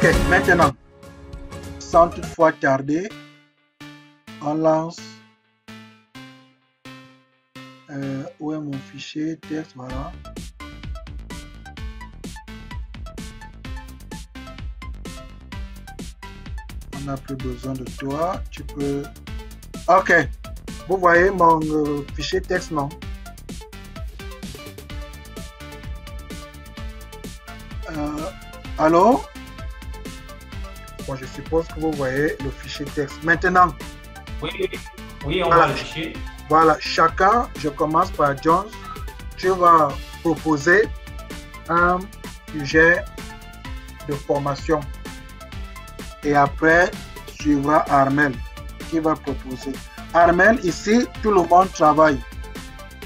Ok, maintenant, sans toutefois tarder, on lance. Où est mon fichier texte? Voilà. On n'a plus besoin de toi. Tu peux. Ok. Vous voyez mon fichier texte, non? Allô? Bon, je suppose que vous voyez le fichier texte. Maintenant. Oui, on voit le fichier. Voilà, chacun, je commence par Jones. Tu vas proposer un sujet de formation. Et après, suivra Armel qui va proposer. Armel, ici, tout le monde travaille.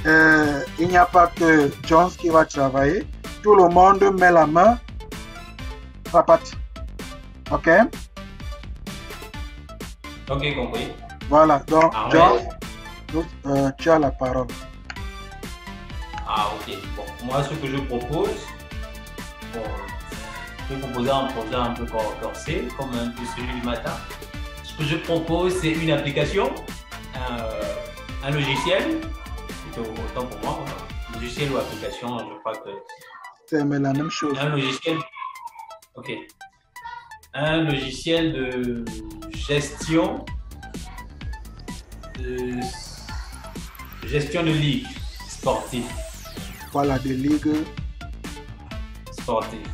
Il n'y a pas que Jones qui va travailler. Tout le monde met la main. Rapati. Ok? Ok, compris. Voilà, donc, Armel. Jones, tu as la parole. Ah, ok. Bon, moi, ce que je propose, je vais proposer un projet un peu corsé, comme un peu celui du matin. Ce que je propose, c'est une application, un logiciel, plutôt autant pour moi, logiciel ou application, je crois que c'est la même chose. Un logiciel, ok. Un logiciel de gestion de ligue sportive. Voilà, de ligue sportive.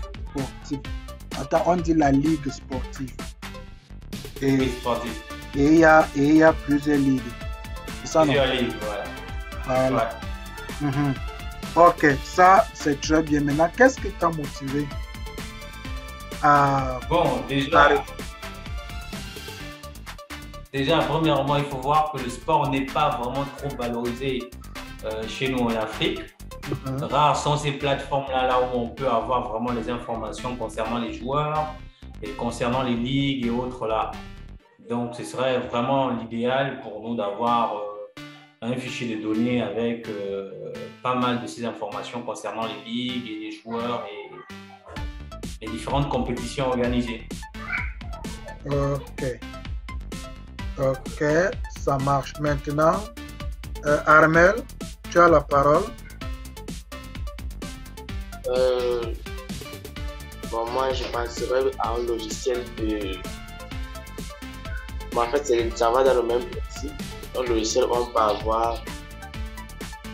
Attends, on dit la ligue sportive. Et oui, sportive. Et il y a plusieurs ligues. Ça, plusieurs ligues, voilà. Ouais. Ok, ça c'est très bien. Maintenant, qu'est-ce qui t'a motivé à... Bon, déjà, premièrement, il faut voir que le sport n'est pas vraiment trop valorisé chez nous en Afrique. Rares sont ces plateformes-là là où on peut avoir vraiment les informations concernant les joueurs et concernant les ligues et autres là. Donc, ce serait vraiment l'idéal pour nous d'avoir un fichier de données avec pas mal de ces informations concernant les ligues et les joueurs et les différentes compétitions organisées. Ok, ça marche. Maintenant, Armel, tu as la parole. Bon, moi, je penserais à un logiciel de... Bon, en fait, ça va dans le même principe. Un logiciel où on peut avoir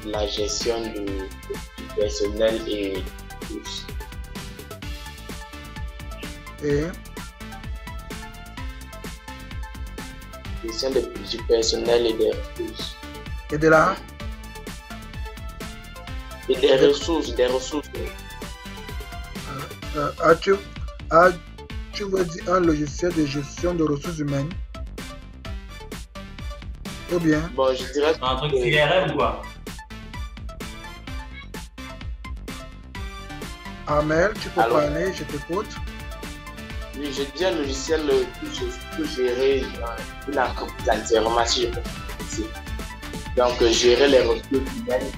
la gestion du personnel et tous. Et gestion du personnel et des ressources. Et de là? Et des ressources, Tu veux dire un logiciel de gestion de ressources humaines? Ou bien? Bon, je dirais un truc CRM ou quoi? Amel, tu peux parler, je t'écoute. Oui, je dis un logiciel pour gérer une entreprise entièrement, si je peux dire. Donc, gérer les ressources humaines,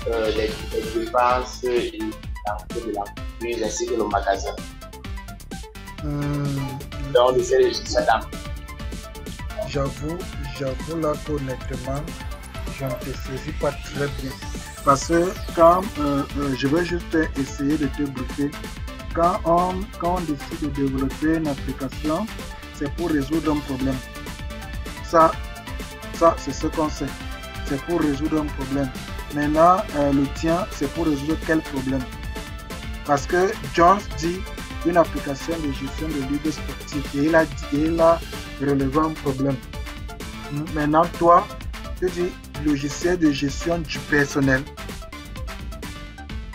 les dépenses et l'entrée de l'entreprise ainsi que le magasin. Donc, c'est le logiciel d'entreprise. J'avoue là qu'honnêtement, je ne te saisis pas très bien. Parce que quand je vais juste essayer de te briefer, quand on décide de développer une application, c'est pour résoudre un problème. Ça c'est ce qu'on sait. C'est pour résoudre un problème. Maintenant, le tien, c'est pour résoudre quel problème? Parce que Jones dit une application de gestion de ligue sportive et il a relevé un problème. Maintenant, toi, tu dis logiciel de gestion du personnel.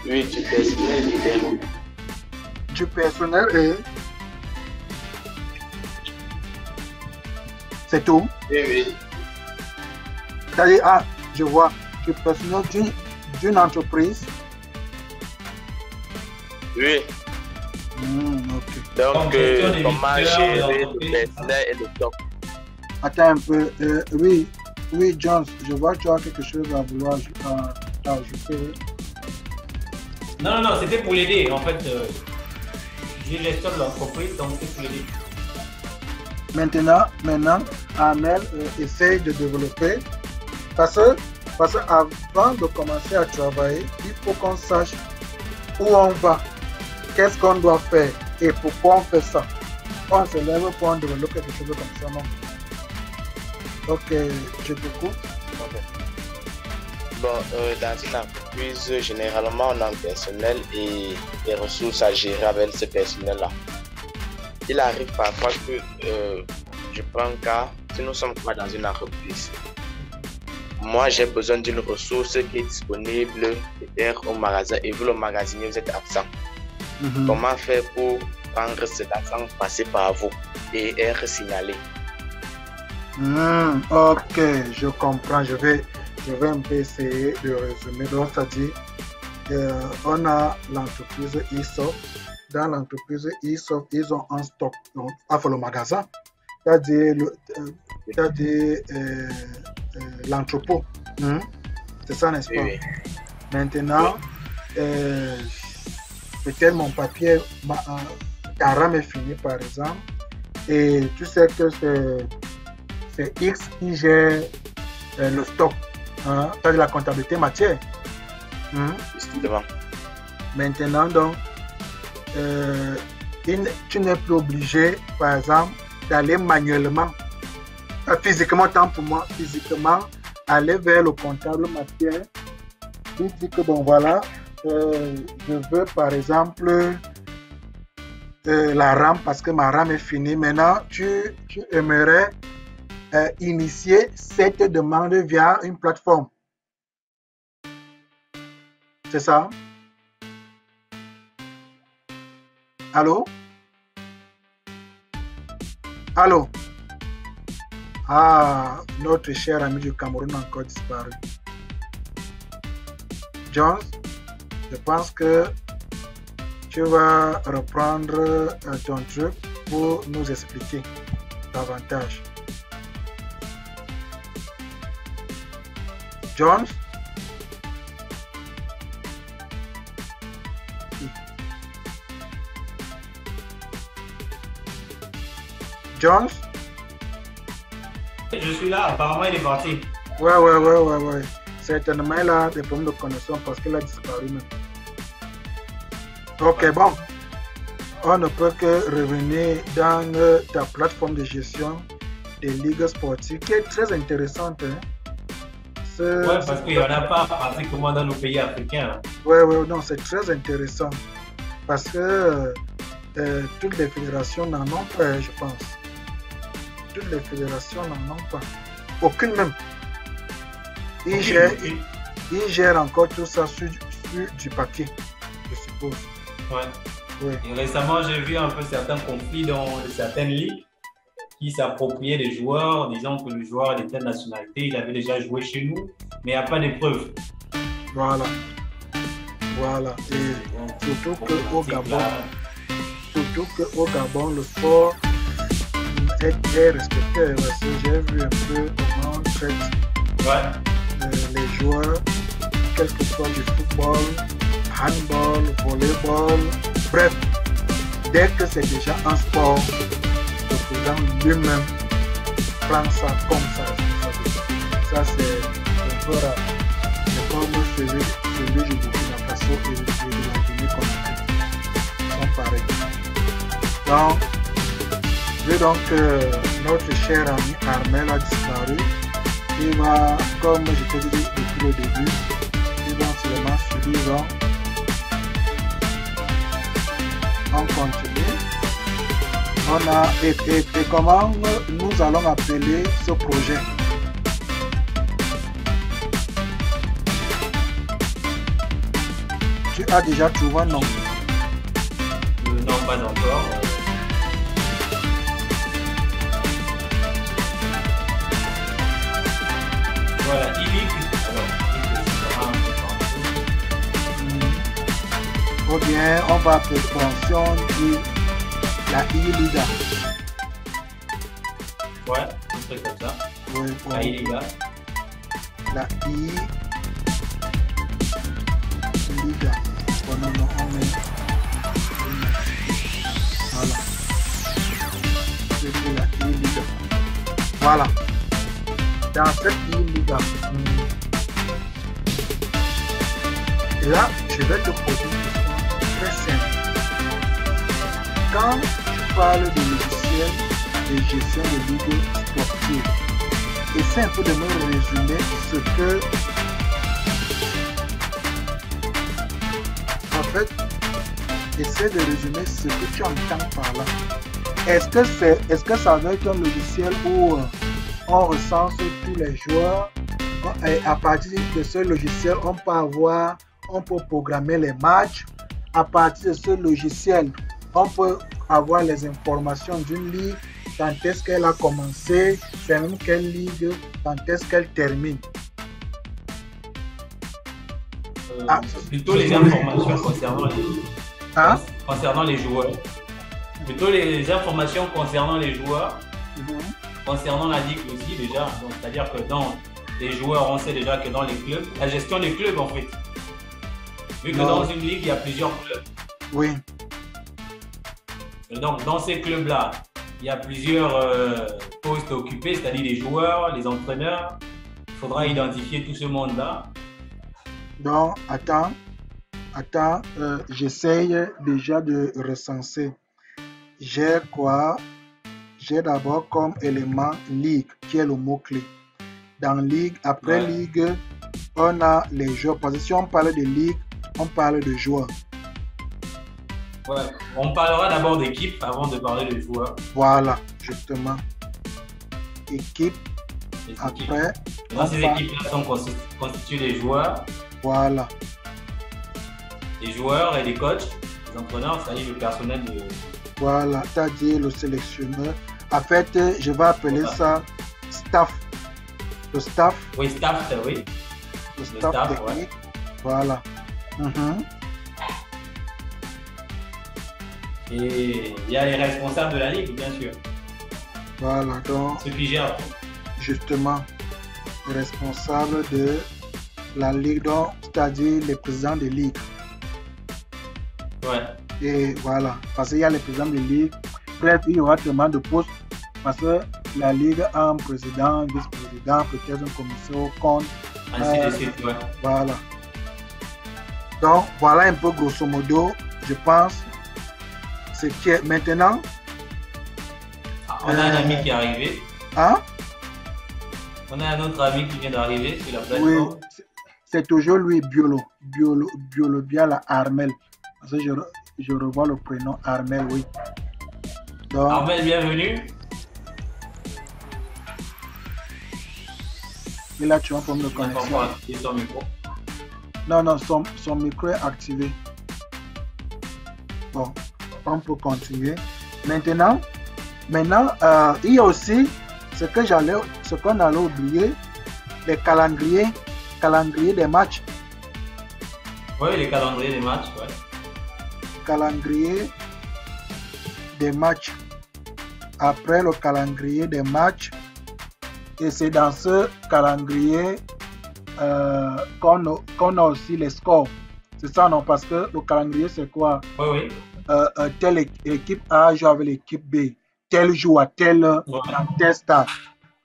Oui, du personnel et du personnel et... C'est tout? Oui. C'est-à-dire, je vois, du personnel d'une entreprise. Oui. Ok. Donc, comment gérer le personnel et le stock? Attends un peu. Oui, Jones, je vois que tu as quelque chose à vouloir ajouter. Non, non, non, c'était pour l'aider. En fait, j'ai gestion de l'entreprise, donc c'est pour l'aider. Maintenant, Armel essaye de développer parce qu'avant de commencer à travailler, il faut qu'on sache où on va, qu'est-ce qu'on doit faire et pourquoi on fait ça. On se lève pour en développer quelque chose comme ça, non? Ok, je t'écoute. Ok. Bon, dans une entreprise, généralement, on a un personnel et des ressources à gérer avec ce personnel-là. Il arrive parfois que, je prends un cas, si nous sommes pas dans une entreprise, moi j'ai besoin d'une ressource qui est disponible peut-être au magasin et vous le magasinier, vous êtes absent. Comment faire pour prendre cet absent, passer par vous et être signalé? Ok, je comprends. Je vais un peu essayer de résumer. Donc, c'est-à-dire, on a l'entreprise ESOP. Dans l'entreprise ESOP, ils ont un stock, donc, le magasin, c'est-à-dire l'entrepôt. C'est ça, n'est-ce pas? Oui. Maintenant, peut-être mon papier, ta rame est finie, par exemple, et tu sais que c'est X qui gère le stock, c'est la comptabilité matière. Justement. Maintenant, donc, tu n'es plus obligé, par exemple, d'aller manuellement, physiquement, tant pour moi, physiquement, aller vers le comptable matière. Tu dis que bon, voilà, je veux par exemple la rame parce que ma rame est finie. Maintenant, tu aimerais initier cette demande via une plateforme. C'est ça? Allô? Allô? Ah, notre cher ami du Cameroun a encore disparu. Jones, je pense que tu vas reprendre ton truc pour nous expliquer davantage. Jones? Jones? Je suis là, apparemment il est parti. Ouais. Certainement, il a des problèmes de connexion parce qu'il a disparu même. Ok, bon. On ne peut que revenir dans ta plateforme de gestion des ligues sportives qui est très intéressante. Ouais, parce qu'il n'y en a pas pratiquement dans nos pays africains. Ouais, non, c'est très intéressant. Parce que toutes les fédérations n'en ont pas, je pense. Toutes les fédérations n'en ont pas. Aucune même. Ils gèrent encore tout ça sur du papier, je suppose. Ouais. Et récemment, j'ai vu un peu certains conflits dans certaines ligues qui s'appropriaient des joueurs, disant que le joueur de telle nationalité, il avait déjà joué chez nous, mais il n'y a pas de preuves. Voilà. Et surtout qu'au Gabon, le sport est respecté. Parce que j'ai vu un peu comment on traite les joueurs, quel que soit du football, handball, volleyball, bref, dès que c'est déjà un sport, le président lui-même prend ça comme sa responsabilité. Ça, c'est un peu rare. C'est comme celui du Burkina Faso et de la Guinée-Conakry. Ils sont pareils. Donc, notre cher ami Armel a disparu. Il va, comme je t'ai dit depuis le début, il va seulement suivre. On continue. Et comment nous allons appeler ce projet? Tu as déjà trouvé un nom? Non, pas encore. Voilà, ou bien on va appeler pension de la I-Liga. Ouais, un truc comme ça. Oui, la I-Liga. La I-Liga. non, non, on met. Voilà. C'est la e-Liga. Voilà. Dans cette e-Liga. Et là, je vais te poser une question très simple. Quand tu parles de logiciel de gestion de ligue sportive, essaie un peu de me résumer ce que, en fait, essaie de résumer ce que tu entends par là. Est-ce que ça veut être un logiciel où on recense tous les joueurs et à partir de ce logiciel, on peut programmer les matchs. À partir de ce logiciel, on peut avoir les informations d'une ligue, quand est-ce qu'elle a commencé, c'est même quelle ligue, quand est-ce qu'elle termine. Plutôt les informations concernant les joueurs. Plutôt les informations concernant les joueurs, concernant la ligue aussi déjà. Donc, c'est-à-dire que dans les joueurs, on sait déjà que dans les clubs, la gestion des clubs en fait. Vu que dans une ligue, il y a plusieurs clubs. Oui. Et donc, dans ces clubs-là, il y a plusieurs postes occupés, c'est-à-dire les joueurs, les entraîneurs. Il faudra identifier tout ce monde-là. Donc, attends, j'essaye déjà de recenser. J'ai quoi? J'ai d'abord comme élément ligue, qui est le mot-clé. Dans ligue, après ligue, on a les joueurs. Parce que si on parle de ligue, on parle de joueurs. Ouais. On parlera d'abord d'équipe avant de parler de joueurs. Voilà, justement. Équipe. Après. Dans ces équipes-là sont constituées des joueurs. Voilà. Les joueurs et les coachs, les entraîneurs, ça y est, le personnel de. Voilà, c'est-à-dire le sélectionneur. En fait, je vais appeler ça staff. Le staff. Oui, staff, oui. Le staff technique. Ouais. Voilà. Et il y a les responsables de la ligue, bien sûr. Voilà, donc. Ceux qui gèrent. Justement, responsable de la ligue, c'est-à-dire les présidents de ligue. Ouais. Et voilà, parce qu'il y a les présidents de ligue. Bref, il y aura tellement de postes parce que la ligue a un président, un vice-président, peut-être un commissaire au compte. Ainsi de suite, ouais. Voilà. Donc, voilà un peu grosso modo, je pense, ce qui est maintenant. On a un ami qui est arrivé. Hein? On a un autre ami qui vient d'arriver sur la plateforme. Oui, c'est toujours lui, Biolo bien la Armel. Parce que je revois le prénom Armel, oui. Donc, Armel, bienvenue. Et là, tu as un problème de connexion. Son micro. Non, son micro est activé. Bon, on peut continuer. Maintenant, il y a aussi ce qu'on allait oublier, les calendriers des matchs. Oui, les calendriers des matchs, ouais. Calendrier des matchs. Après le calendrier des matchs, et c'est dans ce calendrier qu'on a aussi les scores. C'est ça, non? Parce que le calendrier, c'est quoi? Oui. Telle équipe A joue avec l'équipe B. Tel joue à tel stade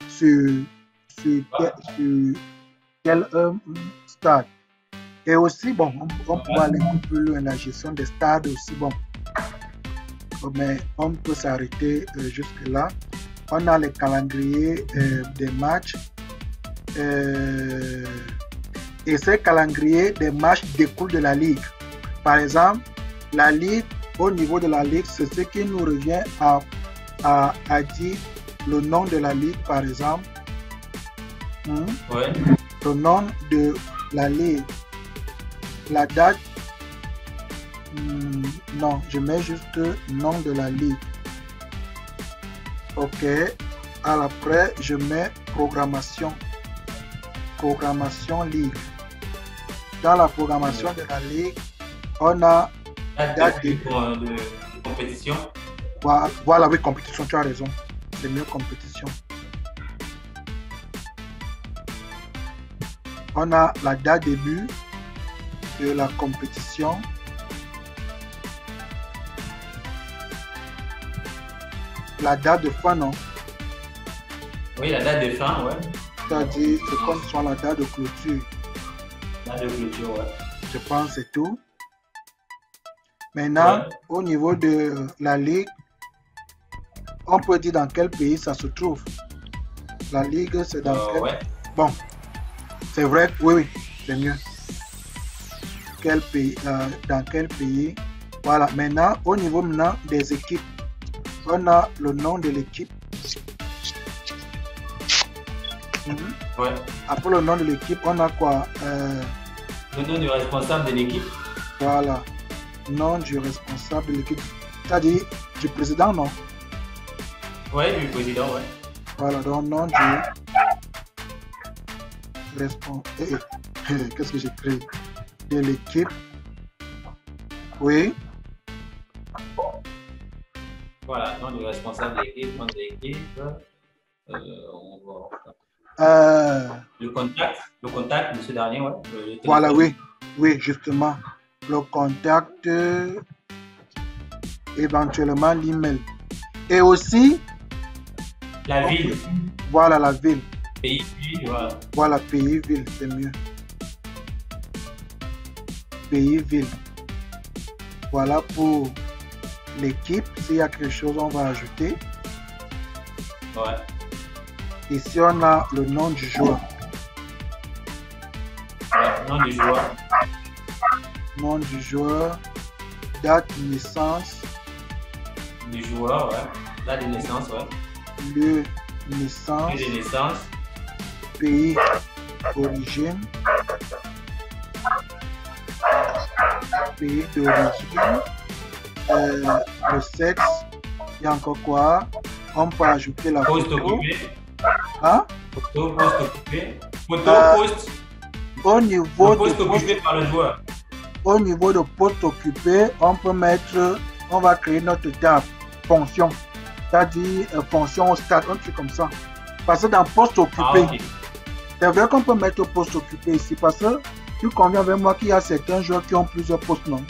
sur tel stade. Et aussi, bon, on peut aller un peu plus loin, la gestion des stades aussi, bon. Mais on peut s'arrêter jusque-là. On a le calendrier des matchs. Et ces calendriers des matchs découlent de la Ligue. Par exemple, la Ligue, au niveau de la Ligue, c'est ce qui nous revient à dire le nom de la Ligue, par exemple. Ouais. Le nom de la Ligue. La date. Non, je mets juste nom de la Ligue. Ok. Après, je mets programmation. Programmation Ligue. Dans la programmation de la Ligue, on a date de compétition. Voilà, oui, compétition, tu as raison. C'est mieux compétition. On a la date début de la compétition. la date de fin, non? Oui, la date de fin, ouais. C'est-à-dire, c'est comme soit la date de clôture. Date de clôture, ouais. Je pense que c'est tout. Maintenant, Ouais. au niveau de la Ligue, on peut dire dans quel pays ça se trouve. La Ligue, c'est dans quel... Ouais. Bon, c'est vrai, oui, c'est mieux. Quel pays, dans quel pays? Voilà, maintenant, au niveau maintenant des équipes, on a le nom de l'équipe. Ouais. Après le nom de l'équipe, on a quoi? Le nom du responsable de l'équipe. Voilà, nom du responsable de l'équipe. C'est-à-dire du président, non? Ouais, du président, ouais. Voilà, donc nom du responsable. Qu'est-ce que j'ai créé? De l'équipe. Oui. Voilà, nom du responsable de l'équipe, nom de l'équipe. On va... Le contact, monsieur Darnier, ouais. Voilà, oui, justement. Le contact, éventuellement l'email. Et aussi, la ville. Voilà, la ville. Pays, ville, voilà. Voilà, pays, ville, c'est mieux. Pays, ville. Voilà pour l'équipe. S'il y a quelque chose, on va ajouter. Ouais. Ici, on a le nom du joueur. Ouais, nom du joueur. Nom du joueur. Date de naissance. Du joueur, ouais. Date de naissance, ouais. Lieu de naissance. Lieu de naissance. Pays d'origine. Pays d'origine. Le sexe. Il y a encore quoi? On peut ajouter la poste photo. Occupé. Hein? Photo, poste occupé. Photo, poste. Au niveau de poste occupé par le joueur. Au niveau de poste occupé, on peut mettre, on va créer notre table fonction. C'est-à-dire fonction au stade, un truc comme ça. Parce que dans poste occupé, Okay. C'est vrai qu'on peut mettre poste occupé ici parce que tu conviens avec moi qu'il y a certains joueurs qui ont plusieurs postes, non?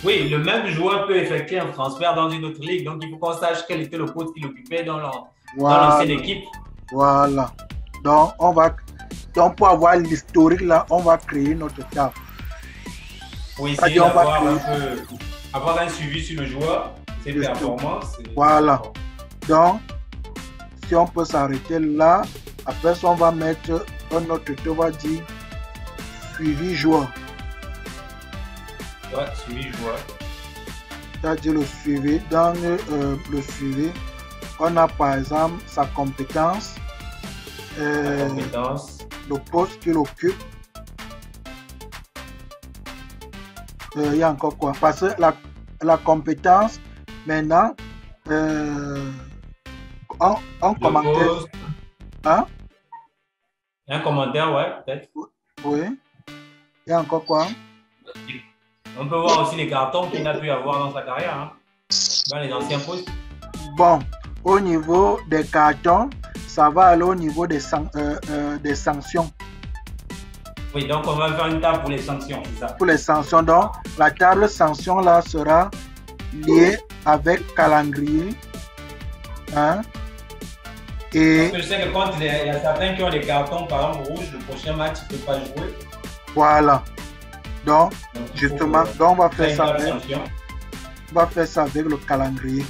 Oui, le même joueur peut effectuer un transfert dans une autre ligue. Donc, il faut qu'on sache quel était le poste qu'il occupait dans l'ancienne équipe. Voilà. Donc, pour avoir l'historique là, on va créer notre table. Pour essayer avoir un suivi sur le joueur, ses performances. Voilà. Donc, si on peut s'arrêter là, après ça, on va mettre un autre, on va dire suivi joueur. Ouais, suivi joueur. C'est-à-dire le suivi. Dans le suivi, on a par exemple sa compétence, le poste qu'il occupe. Il y a encore quoi? Parce que la compétence, maintenant, en commentaire. Hein? Un commentaire, ouais, peut-être. Oui. Il y a encore quoi? On peut voir aussi les cartons qu'il a pu avoir dans sa carrière, hein, dans les anciens postes. Bon, au niveau des cartons, ça va aller au niveau des sanctions. Oui, donc on va faire une table pour les sanctions, c'est ça? Pour les sanctions, donc la table sanction là sera liée avec calendrier. Hein? Et parce que je sais que quand il y a certains qui ont des cartons, par exemple rouges, le prochain match, il ne peut pas jouer. Voilà. Donc justement, donc on va faire ça avec le calendrier.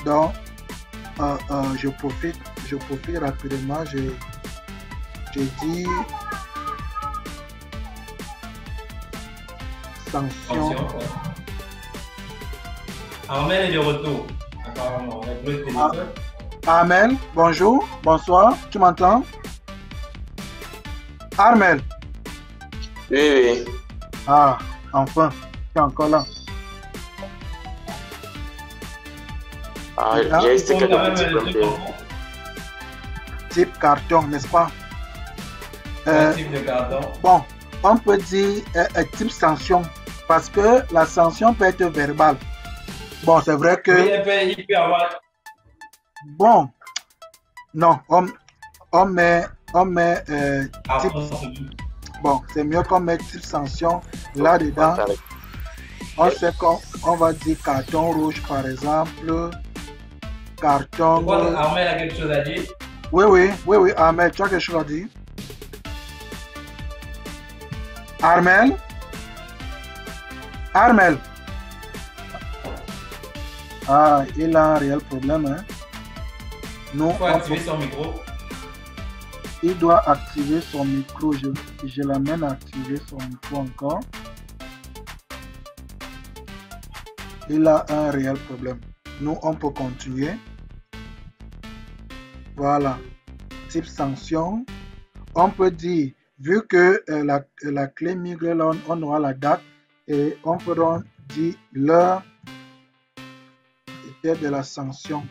Donc, je profite rapidement, je dis sanction. Armel est de retour. Apparemment, avec le téléphone. Armel, bonjour, bonsoir, tu m'entends? Armel. Oui. Ah, enfin, tu es encore là. J'ai essayé quelques petits problèmes. Type carton, n'est-ce pas? Type de carton. Bon, on peut dire type sanction, parce que la sanction peut être verbale. Bon, c'est vrai que... Oui, il peut avoir... Bon, non, on met type... Bon, c'est mieux qu'on mette type sanction là-dedans. On sait qu'on va dire carton rouge, par exemple. Carton... Je crois que Armel a quelque chose à dire. Oui, Armel, tu as quelque chose à dire? Armel? Ah, il a un réel problème. Hein? Il faut activer son micro. Il doit activer son micro. Je l'amène à activer son micro encore. Il a un réel problème. Nous, on peut continuer. Voilà. Type sanction. On peut dire, vu que la clé migre, là, on aura la date et on peut donc dire l'heure de la sanction.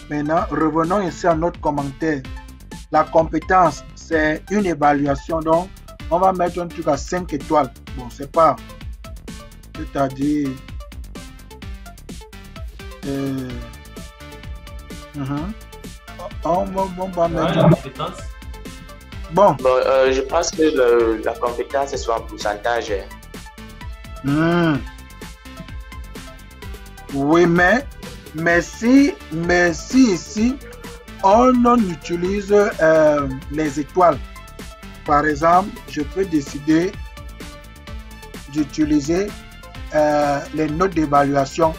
Maintenant, revenons ici à notre commentaire. La compétence, c'est une évaluation. Donc, on va mettre un truc à 5 étoiles. Bon, c'est pas. C'est-à-dire... on va mettre... la compétence. Bon. Je pense que la compétence, c'est sur un pourcentage. Oui, mais si ici, on utilise les étoiles. Par exemple, je peux décider d'utiliser les notes d'évaluation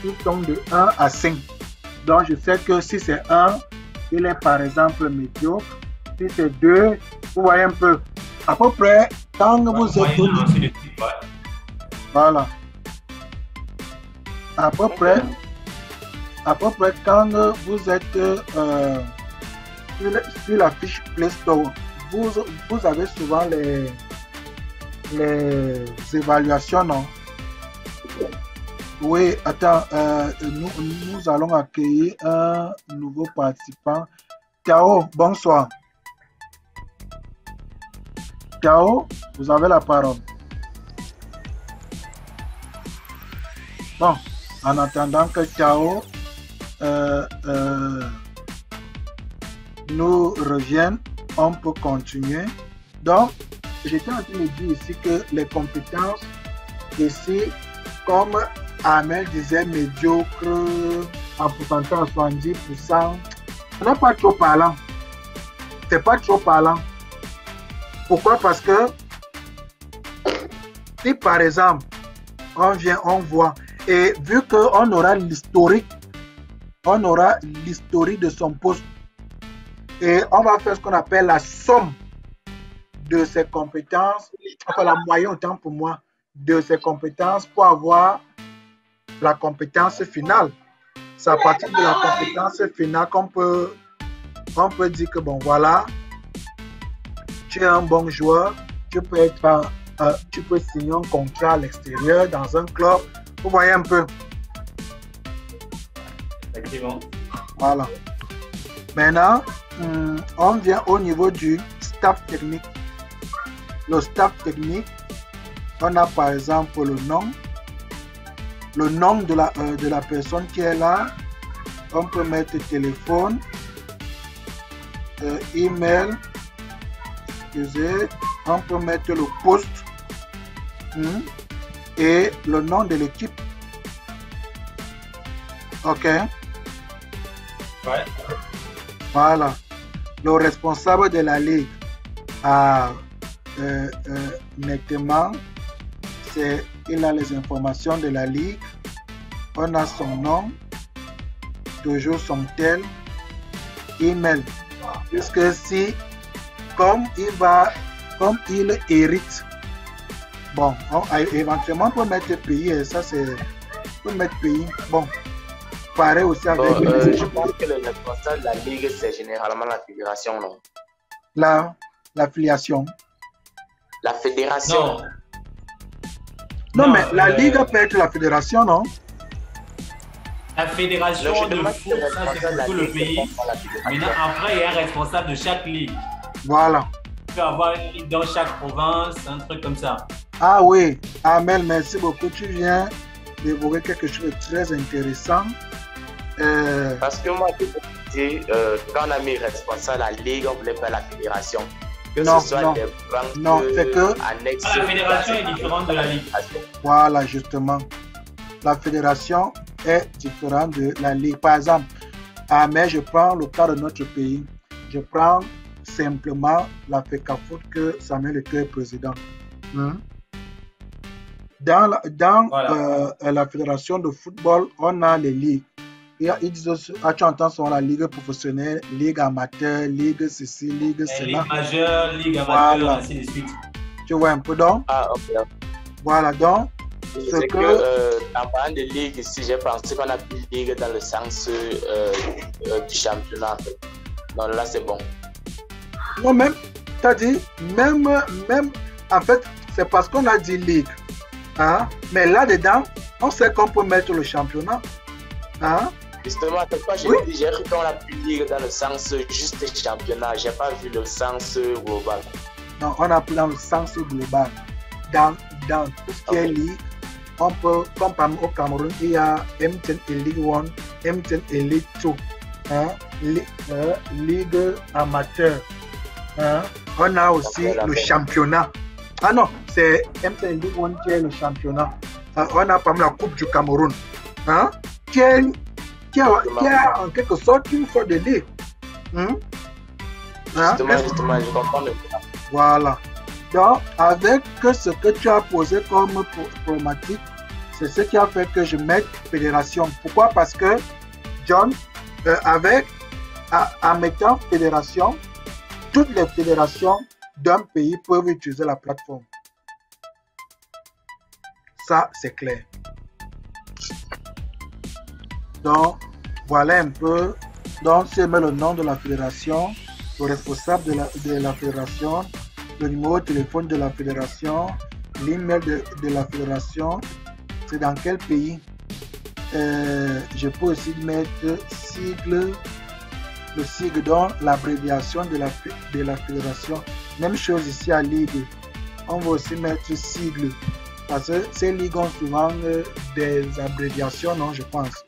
qui sont de 1 à 5. Donc, je sais que si c'est 1, il est par exemple médiocre. Si c'est 2, vous voyez un peu. À peu près, quand vous êtes au niveau... Voilà. À peu près, quand vous êtes sur la fiche Play Store, vous avez souvent les évaluations, non? Oui, attends, nous allons accueillir un nouveau participant. Tao, bonsoir. Tao, vous avez la parole. Bon, en attendant que Tao nous revienne, on peut continuer. Donc, j'étais en train de dire ici que les compétences, ici, comme Amel disait, médiocre, en pourcentage à 70%, ce n'est pas trop parlant. C'est pas trop parlant. Pourquoi? Parce que si par exemple, on vient, on voit, et vu qu'on aura l'historique, de son poste, et on va faire ce qu'on appelle la somme de ses compétences, enfin la moyenne autant pour moi, de ses compétences pour avoir la compétence finale. C'est à partir de la compétence finale qu'on peut dire que bon voilà, tu es un bon joueur, tu peux signer un contrat à l'extérieur dans un club. Vous voyez un peu. Effectivement. Voilà. Maintenant, on vient au niveau du staff technique. Le staff technique, on a par exemple le nom de la personne qui est là. On peut mettre téléphone, email, excusez, on peut mettre le poste et le nom de l'équipe. Ok. Ouais. Voilà. Le responsable de la ligue a nettement, il a les informations de la ligue. On a son nom, toujours son tel, email. Puisque si, comme il hérite, bon, éventuellement on peut mettre pays, et ça c'est, on peut mettre pays. Bon, pareil aussi avec. Je pense que le responsable de la ligue, c'est généralement la fédération, non? L'affiliation. La fédération. Non, mais la ligue peut être la fédération, non? La fédération de foot, ça c'est pour tout le pays. Maintenant, après, il y a un responsable de chaque ligue. Voilà. Tu peux avoir une ligue dans chaque province, un truc comme ça. Ah oui, Amel, merci beaucoup. Tu viens d'évoquer quelque chose de très intéressant. Parce que moi, quand on a mis responsable à la ligue, on voulait faire la fédération. Que Non, ce soit non. des branches Non, c'est que annexes. La fédération est différente de la ligue. voilà, justement, la fédération est différente de la ligue. Par exemple, mais je prends le cas de notre pays. Je prends simplement la FECAFOOT que Samuel Eto'o est président. Dans Voilà. la fédération de football, on a les ligues. Ils disent aussi, tu entends sur la ligue professionnelle, ligue amateur, ligue ceci, ligue cela. Ligue majeure, ligue amateur, Voilà. ainsi de suite. Tu vois un peu donc? Ah, ok. Voilà donc. C'est que en parlant de ligue ici, j'ai pensé qu'on a plus de ligue dans le sens du championnat. Non, là c'est bon. Non, même, t'as dit, même, en fait, c'est parce qu'on a dit ligue. Hein? Mais là-dedans, on sait qu'on peut mettre le championnat. Hein? Justement, c'est quoi j'ai cru qu'on a plus de ligue dans le sens juste championnat. J'ai pas vu le sens global. Non, on a pris dans le sens global. Dans tout ce qui est ligue, on peut, comme par exemple au Cameroun, il y a MTN et Ligue 1, MTN et Ligue 2, hein? Ligue amateur. Hein? On a aussi le championnat. Ah non, c'est MTN Ligue 1 qui est le championnat. On a par exemple la Coupe du Cameroun, hein? qui a en quelque sorte une sorte de ligue. Hein? Justement, je comprends le cas. Voilà. Donc, avec ce que tu as posé comme problématique, c'est ce qui a fait que je mette fédération. Pourquoi? Parce que, John, en mettant fédération, toutes les fédérations d'un pays peuvent utiliser la plateforme. Ça, c'est clair. Donc, voilà un peu. Donc, si je mets le nom de la fédération, le responsable de la fédération, le numéro de téléphone de la fédération, l'email de la fédération, c'est dans quel pays. Je peux aussi mettre sigle, le sigle dans l'abréviation de la fédération. Même chose ici à Ligue. On va aussi mettre sigle. Parce que ces ligues ont souvent des abréviations, non, je pense.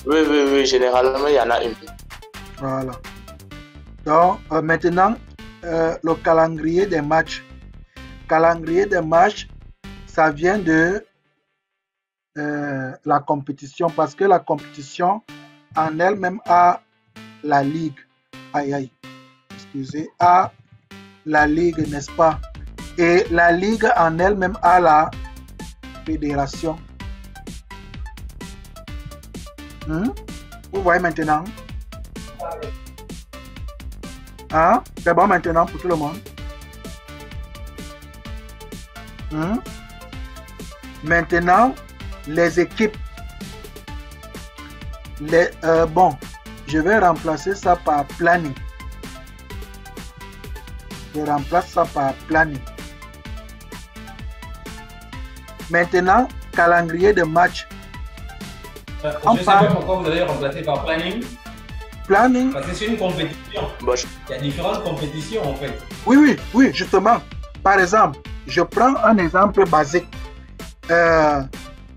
Oui, généralement, il y en a une. Voilà. Donc, maintenant, le calendrier des matchs. Calendrier des matchs, ça vient de la compétition, parce que la compétition en elle-même a la ligue. Excusez, a la ligue, n'est-ce pas? Et la ligue en elle-même a la fédération. Vous voyez maintenant? Hein? C'est bon maintenant pour tout le monde? Maintenant, les équipes. Bon, je vais remplacer ça par planning. Je remplace ça par planning. Maintenant, calendrier de match. Je ne sais pas pourquoi vous avez remplacé par planning. Planning. Parce que c'est une compétition. Il y a différentes compétitions en fait. Oui, justement. Par exemple, je prends un exemple basique.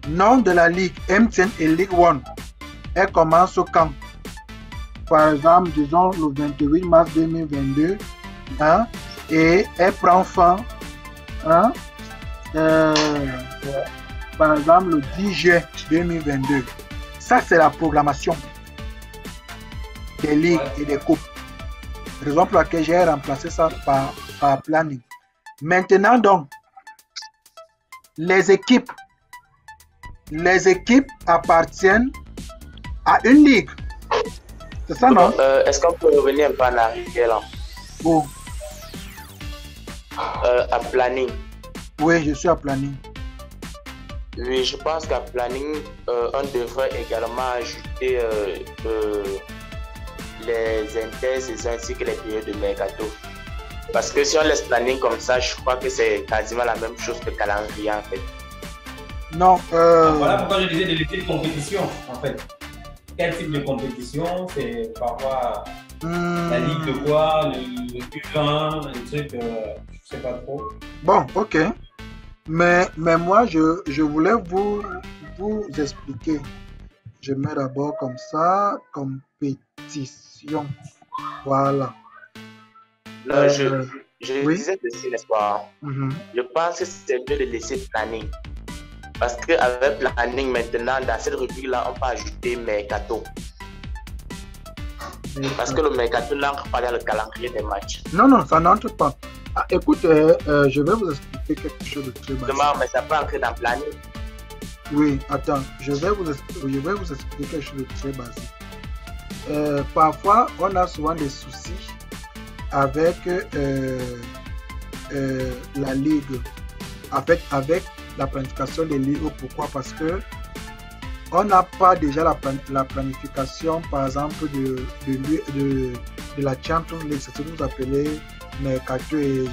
Nom de la ligue MTN et Ligue 1. Elle commence quand? Par exemple, disons le 28 mars 2022. Hein, et elle prend fin. Hein, par exemple, le 10 juillet 2022. Ça, c'est la programmation des ligues et des coupes. Raison pour laquelle j'ai remplacé ça par planning. Maintenant, donc, les équipes appartiennent à une ligue. C'est ça, non? Est-ce qu'on peut revenir un peu en arrière là? Où? À planning. Oui, je suis à planning. Oui, je pense qu'à planning, on devrait également ajouter les intersaisons ainsi que les périodes de mercato. Parce que si on laisse planning comme ça, je crois que c'est quasiment la même chose que calendrier en fait. Non. Voilà pourquoi je disais de laisser de compétition en fait. Quel type de compétition? C'est parfois la ligue de quoi, le U20, les trucs, je ne sais pas trop. Bon, ok. Mais moi, je voulais vous expliquer. Je mets d'abord comme ça, compétition. Voilà. Non, je oui. disais ceci, n'est-ce pas? Je pense que c'est mieux de laisser planning. Parce qu'avec planning, maintenant, dans cette rubrique-là, on peut ajouter mercato. Parce que le mercato n'entre pas dans le calendrier des matchs. Non, non, ça n'entre pas. Ah, écoute, je vais vous expliquer quelque chose de très basique. Mais ça peut entrer dans le planning. Oui, attends, je vais vous expliquer quelque chose de très basique. Parfois, on a souvent des soucis avec la ligue, avec la planification des ligues. Pourquoi? Parce que on n'a pas déjà la planification, par exemple, de la Champions League, c'est ce que vous appelez mercato et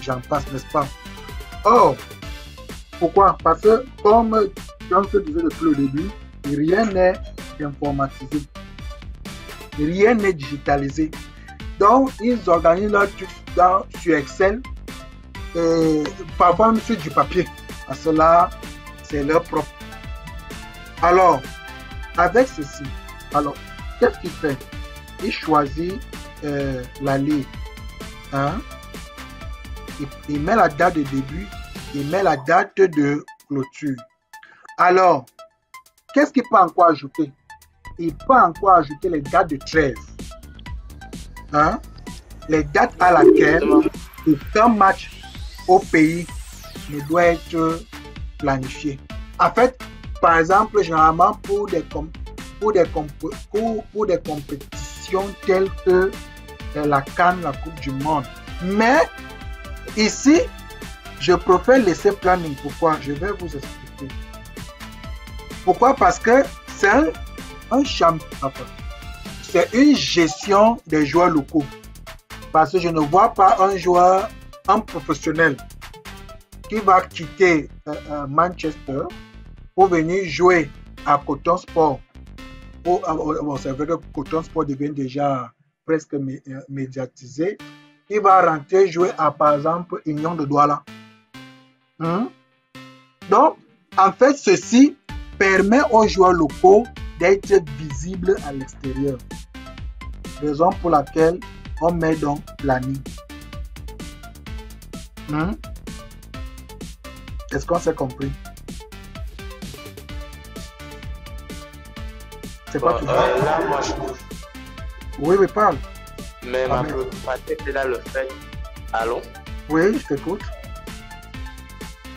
j'en passe, n'est-ce pas? Or, pourquoi? Parce que, comme je disais depuis le début, rien n'est informatisé, rien n'est digitalisé. Donc, ils organisent leur truc sur Excel, et parfois même sur du papier. À cela, c'est leur propre. Alors, avec ceci, qu'est-ce qu'il fait? Il choisit la ligue. Hein? Il met la date de début, il met la date de clôture. Alors, qu'est-ce qu'il peut encore ajouter? Il peut encore ajouter les dates de trêve. Hein? Les dates à laquelle aucun match au pays ne doit être planifié. En fait, par exemple, généralement pour des compétitions telles que la CAN, la Coupe du Monde. Mais ici, je préfère laisser planning. Pourquoi? Je vais vous expliquer. Pourquoi? Parce que c'est un championnat. C'est une gestion des joueurs locaux. Parce que je ne vois pas un professionnel qui va quitter Manchester pour venir jouer à Coton Sport. C'est vrai que Coton Sport devient déjà presque médiatisé. Il va rentrer jouer à, par exemple, Union de Douala. Donc, en fait, ceci permet aux joueurs locaux d'être visibles à l'extérieur. Raison pour laquelle on met donc planning. Est-ce qu'on s'est compris? C'est pas tout. Là, moi, je... Oui, mais parle. Mais ma préoccupation était là le fait. Allô? Oui, je t'écoute.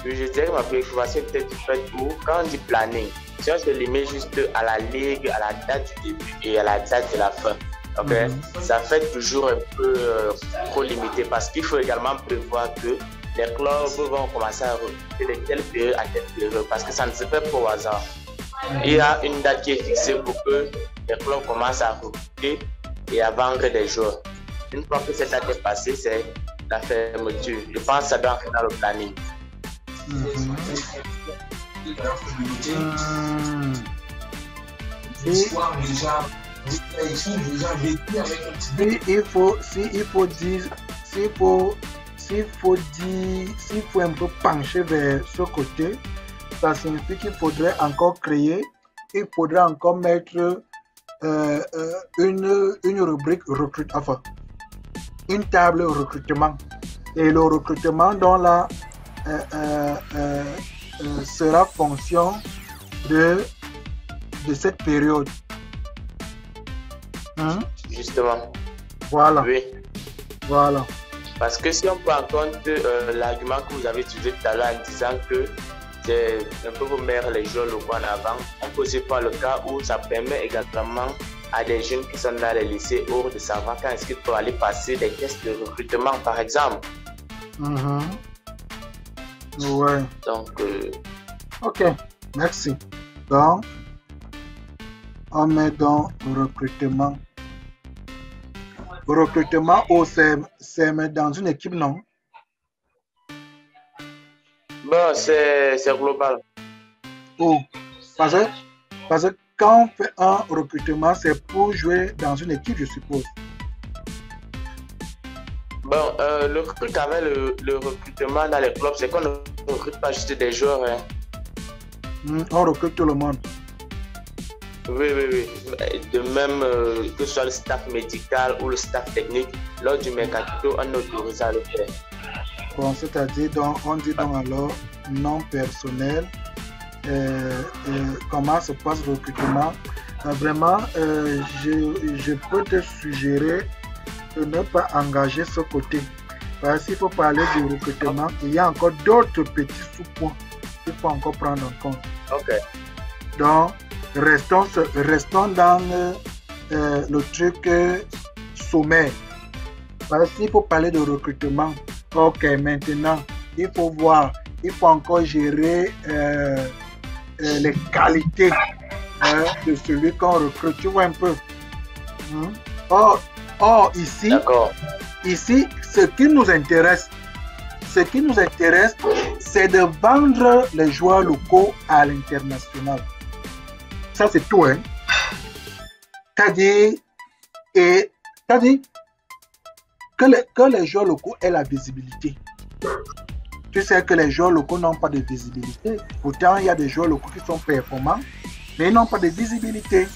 Je dirais que ma préoccupation était du fait où, quand on dit planning, si on se limite juste à la ligue, à la date du début et à la date de la fin, okay? Ça fait toujours un peu trop limité parce qu'il faut également prévoir que les clubs vont commencer à recruter de telle période à telle période parce que ça ne se fait pas au hasard. Il y a une date qui est fixée pour que les clubs commencent à recruter et à vendre des joueurs. Une fois que cette date est passée, c'est la fermeture. Je pense que ça doit entrer dans le planning. S'il faut un peu pencher vers ce côté, ça signifie qu'il faudrait encore créer, il faudrait encore mettre une rubrique recrutement, enfin, une table recrutement. Et le recrutement dont là sera fonction de cette période. Justement. Voilà. Oui. Voilà. Parce que si on prend en compte l'argument que vous avez utilisé tout à l'heure en disant que c'est un peu pour mettre les joueurs locaux en avant, on peut aussi prendre le cas où ça permet également à des jeunes qui sont dans les lycées hors de savoir quand est-ce qu'ils peuvent aller passer des tests de recrutement, par exemple. Ouais. Donc, ok, merci. Donc, on met dans recrutement. Recrutement, c'est dans une équipe, non? Bon, c'est global. Oh, parce que quand on fait un recrutement, c'est pour jouer dans une équipe, je suppose. Bon, le truc avec le recrutement dans les clubs, c'est qu'on ne recrute pas juste des joueurs. On recrute tout le monde. Oui. De même que ce soit le staff médical ou le staff technique, lors du mercato, on est autorisé à le faire. Bon, c'est-à-dire, on dit donc alors non personnel. Comment se passe le recrutement? Vraiment, je peux te suggérer de ne pas engager ce côté. Parce qu'il faut parler du recrutement, il y a encore d'autres petits sous-points qu'il faut encore prendre en compte. Ok. Donc, restons dans le truc sommaire. Parce qu'il faut parler de recrutement. Ok, maintenant, il faut voir, il faut encore gérer les qualités de celui qu'on recrute. Tu vois un peu. Or, ici, ce qui nous intéresse, c'est de vendre les joueurs locaux à l'international. Ça, c'est tout, hein. C'est-à-dire que les joueurs locaux aient la visibilité. Tu sais que les joueurs locaux n'ont pas de visibilité. Pourtant, il y a des joueurs locaux qui sont performants, mais ils n'ont pas de visibilité.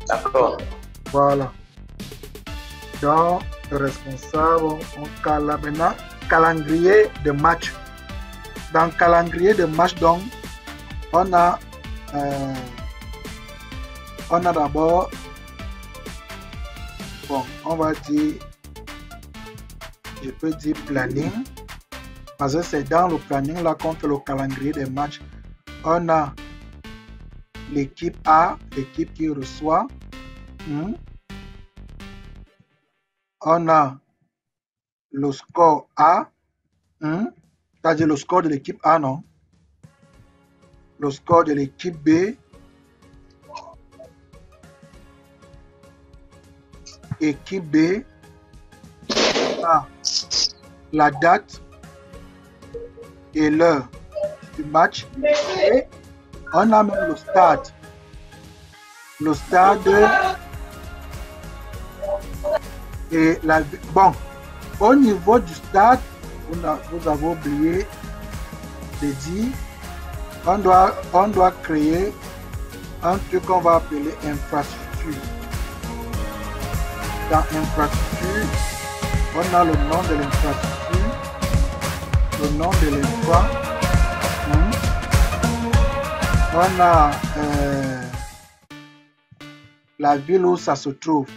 D'accord. Voilà. Donc, le responsable, on cale maintenant calendrier de match. Dans le calendrier de match, donc, on a d'abord, bon, on va dire, je peux dire planning, parce que c'est dans le planning là qu'on fait le calendrier des matchs. On a l'équipe A, l'équipe qui reçoit. On a le score A, c'est-à-dire le score de l'équipe A, non? Le score de l'équipe B. Équipe B. A, la date et l'heure du match. Et on a même le stade. Le stade et la... Bon, au niveau du stade, vous avez oublié de dire, on doit créer un truc qu'on va appeler infrastructure. Dans infrastructure, on a le nom de l'infrastructure, le nom de l'infra, on a la ville où ça se trouve.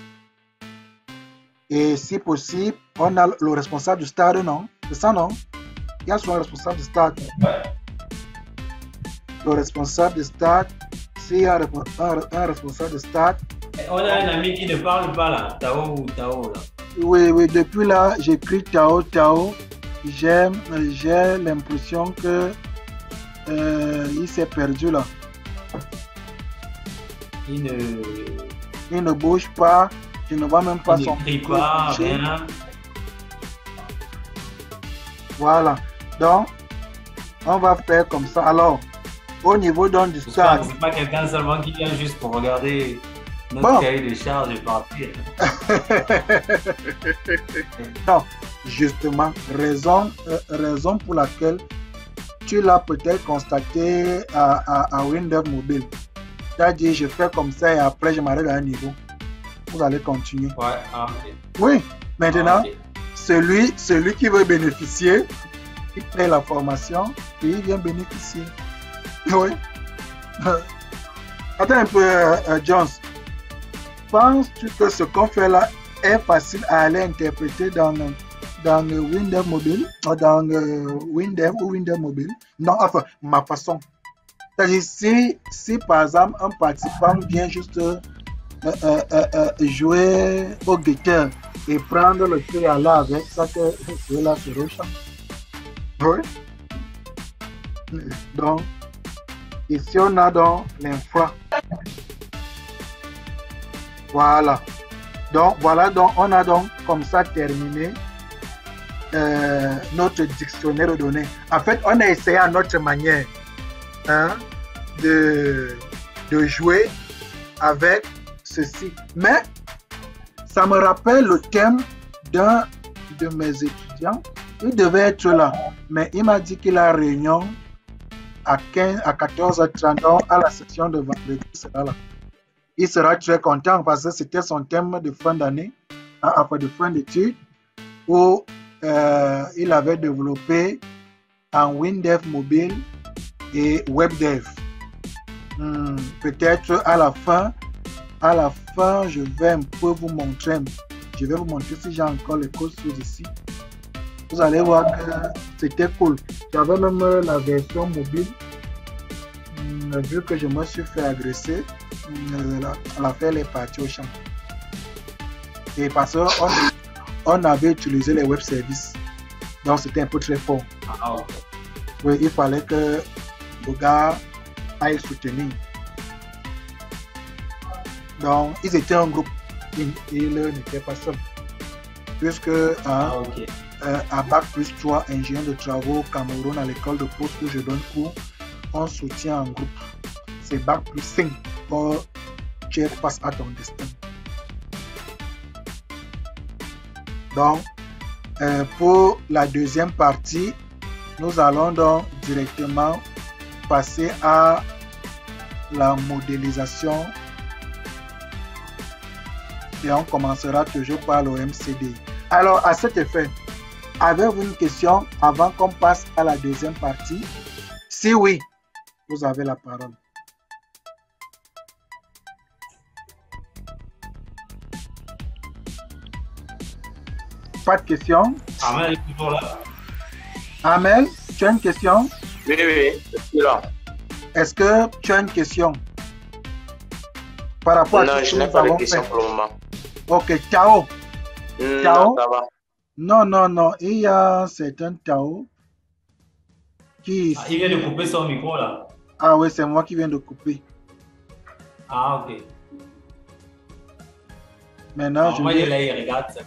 Et si possible, on a le responsable du stade, non? C'est ça, non? Il y a souvent le responsable du stade. Le responsable du stade, s'il y a un responsable du stade. On a un ami qui ne parle pas là, Tao là. Oui, depuis là, j'écris Tao. J'ai l'impression que il s'est perdu là. Il ne bouge pas. Je ne vois même pas son micro. Rien. Voilà. Donc, on va faire comme ça. Alors, au niveau du stade. C'est pas quelqu'un seulement qui vient juste pour regarder notre cahier de charges et partir. Non, justement, raison pour laquelle tu l'as peut-être constaté à Windows Mobile. Tu as dit, je fais comme ça et après je m'arrête à un niveau. Vous allez continuer. Ouais, Oui, maintenant, celui qui veut bénéficier, il paie la formation et il vient bénéficier. Oui. Attends un peu, Jones. Penses-tu que ce qu'on fait là est facile à aller interpréter dans le Windows Mobile, dans Windows ou Windows Mobile? Non, enfin, ma façon. C'est-à-dire, si par exemple, un participant vient juste jouer au guitare et prendre le truc à là avec ça que là c'est Rocham. Oui. Donc, ici on a donc l'infra. Voilà. Donc on a donc comme ça terminé notre dictionnaire de données. En fait, on a essayé à notre manière de jouer avec ceci. Mais ça me rappelle le thème d'un de mes étudiants Il devait être là, mais il m'a dit qu'il a réunion à 14h30, donc à la session de vendredi, il sera là. Il sera très content parce que c'était son thème de fin d'année, enfin de fin d'études, où il avait développé en WinDev mobile et WebDev. Peut-être à la fin, je vais un peu vous montrer. Je vais vous montrer si j'ai encore les codes sous ici. Vous allez voir que c'était cool. J'avais même la version mobile. Vu que je me suis fait agresser, l'affaire est partie au champ. Et parce qu'on avait utilisé les web services. Donc c'était un peu très fort. Oui, il fallait que le gars aille soutenir. Donc ils étaient en groupe. Ils n'étaient pas seuls. Puisque à Bac plus 3, ingénieur de travaux Cameroun à l'école de poste où je donne cours, on soutient en groupe. C'est Bac plus 5 pour tu passes à ton destin. Donc, pour la deuxième partie, nous allons donc directement passer à la modélisation et on commencera toujours par l'OMCD. Alors, à cet effet, avez-vous une question avant qu'on passe à la deuxième partie? Si oui, vous avez la parole. Pas de question? Amel est toujours là. Amel, tu as une question? Oui, je suis là. Est-ce que tu as une question par rapport à ce que nous avons fait? Pour le moment. Ok, Tao. Tao? Non, ça va. Non, il y a un certain Tao qui... il vient de couper son micro là. Ah oui, c'est moi qui viens de couper. Ah ok. Maintenant, moi je l'ai regardé.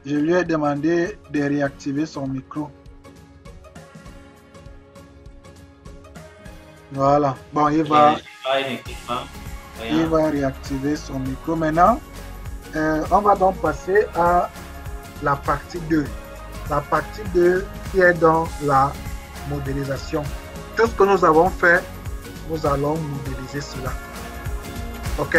Je lui ai demandé de réactiver son micro. Voilà. Bon, il va réactiver son micro. Maintenant, on va donc passer à la partie 2. La partie 2 qui est dans la modélisation. Tout ce que nous avons fait, nous allons modéliser cela. OK?